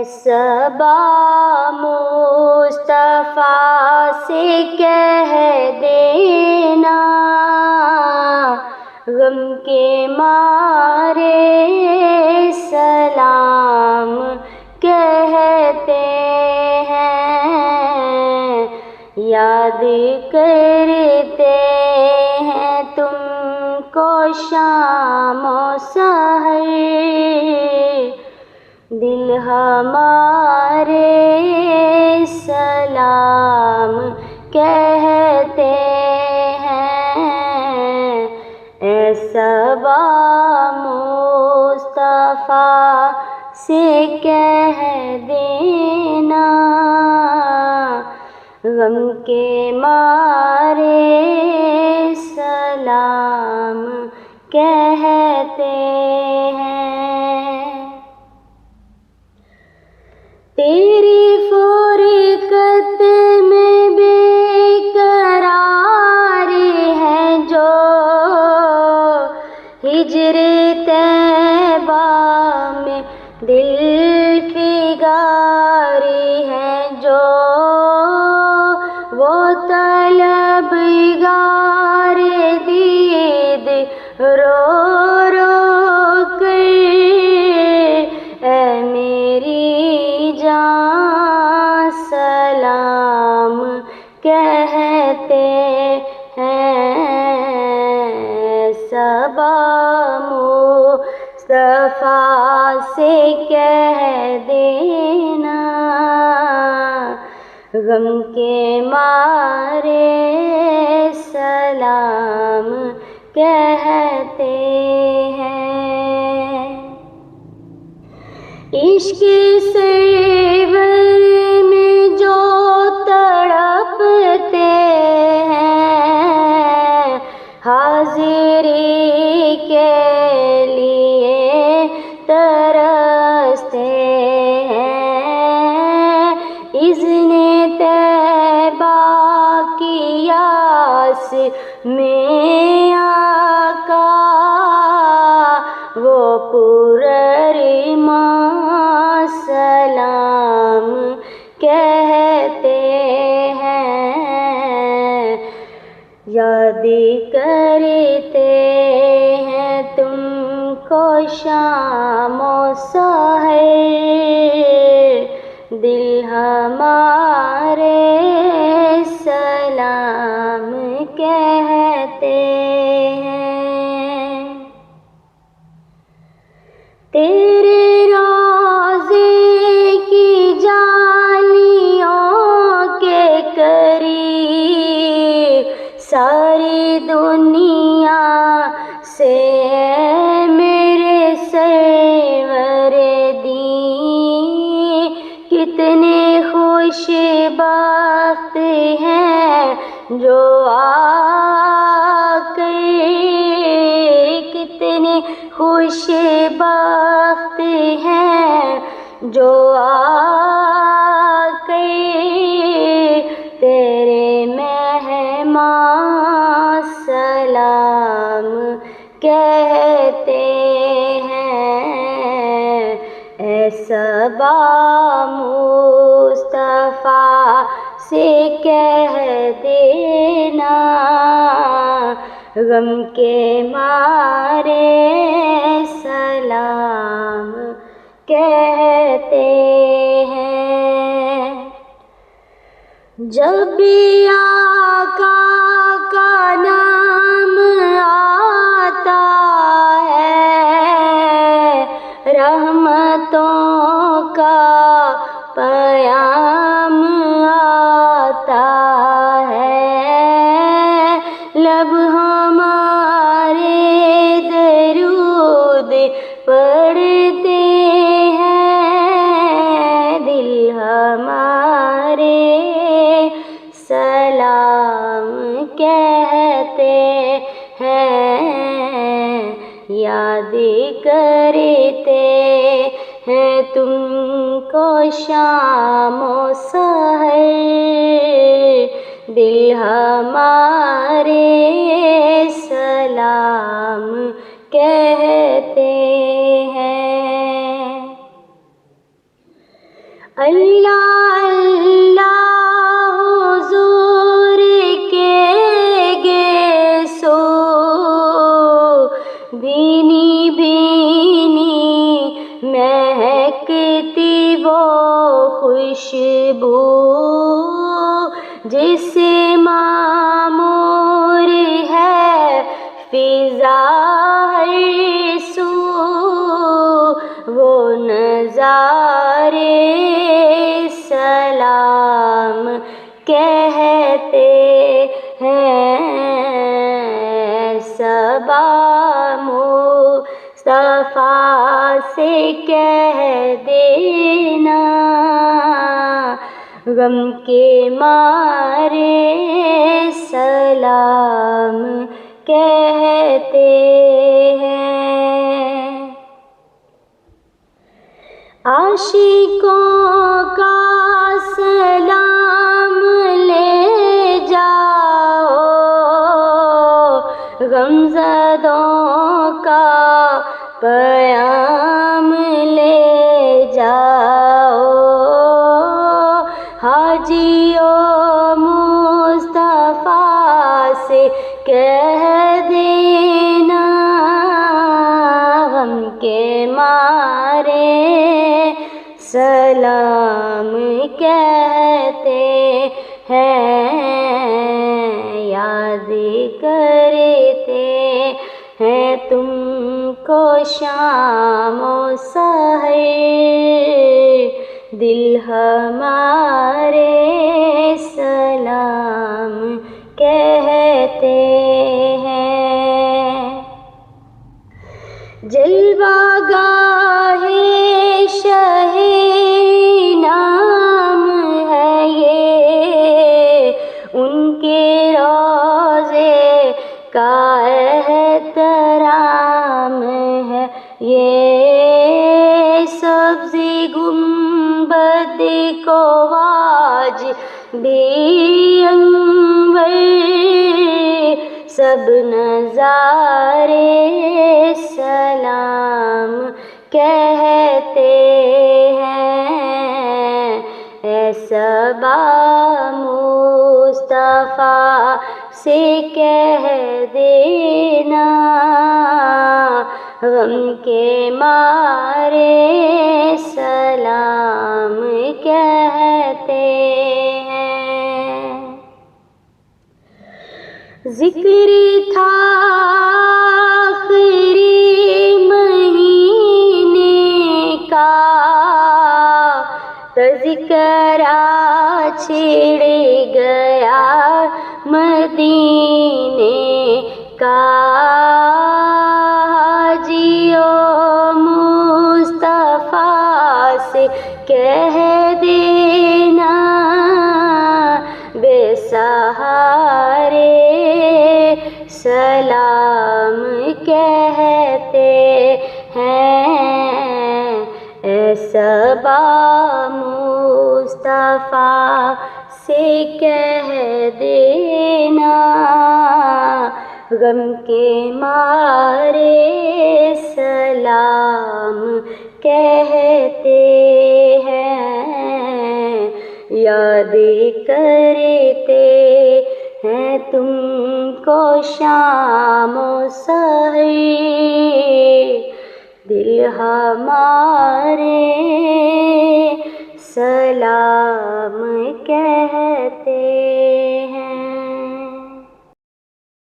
صبا مصطفیٰ سے کہہ دینا، غم کے مارے سلام کہتے ہیں، یاد کرتے ہیں تم کو شام و سحر، دل ہمارے سلام کہتے ہیں، اے صبا مصطفیٰ سے کہہ دینا، غم کے مارے سلام کہتے ہیں۔ تیری فرقت میں بے قرار ہیں جو، ہجر طیبہ میں دل فگار ہیں جو، وہ طلبگار دید رو رو کر اے میری جان سلام کہتے ہیں، صبا مصطفیٰ سے کہہ دینا، غم کے مارے سلام کہتے ہیں۔ عشق سرور میں جو تڑپتے ہیں، حاضری کے لیے ترستے ہیں، اذن طیبہ کی آس میں آقا وہ پرارمان سلام کہتے ہیں، یاد کرتے ہیں تم کو شام و سحر، دل ہمارے سلام کہتے ہیں۔ تیرے روضے کی جالیوں کے قریب ساری دنیا سے میرے سرور دین، کتنے خوش بخت ہیں جو آقا، کتنے خوش بخت ہیں جو آقا تیرے مہمان سلام کہتے ہیں، اے صبا مصطفیٰ سے کہہ دینا، غم کے مارے سلام کہتے ہیں۔ جب بھی آقا کا نام آتا ہے، رحمتوں کا پیام آتا ہے، لب ہمارے درود پڑھتے ہیں، دل ہمارے سلام کہتے ہیں، یاد کرتے ہیں تم کو شام و سحر، دل ہمارے سلام کہتے ہیں۔ اللہ اللہ حضور کے گے سو بھینی بھینی مہکتی وہ خوشبو جس معمور ہے فضا ہر سو وہ نظارے سلام کہتے ہیں صبا مصطفیٰ سے کہہ دینا غم کے مارے سلام کہتے ہیں عاشقوں کا سلام لے جاؤ غمزدوں کا پیام لے جاؤ حاجیوں مصطفیٰ سے کہہ دینا غم کے مارے سلام کہتے ہیں یاد کرتے ہیں تم کو شام و سحر دل ہمارے سلام کہتے ہیں جلوہ گاہ شہ نام ہے یہ ان کے روضے کا احترام ہے یہ سبزی گنبد کو واج بھی انور سب نظارے سلام کہتے ہیں اے صبا مصطفیٰ سے کہہ دینا غم کے مارے سلام کہتے ہیں ذکر تھا آخری مہینے کا تذکرہ چھڑ گیا مدینے کا حاجیوں مصطفیٰ سے کہہ دینا بے سہارے سلام کہتے ہیں اے صبا مصطفیٰ سے کہہ دینا غم کے مارے سلام کہتے ہیں یاد کرتے ہیں تم کو شام و سحر دل ہمارے سلام کہتے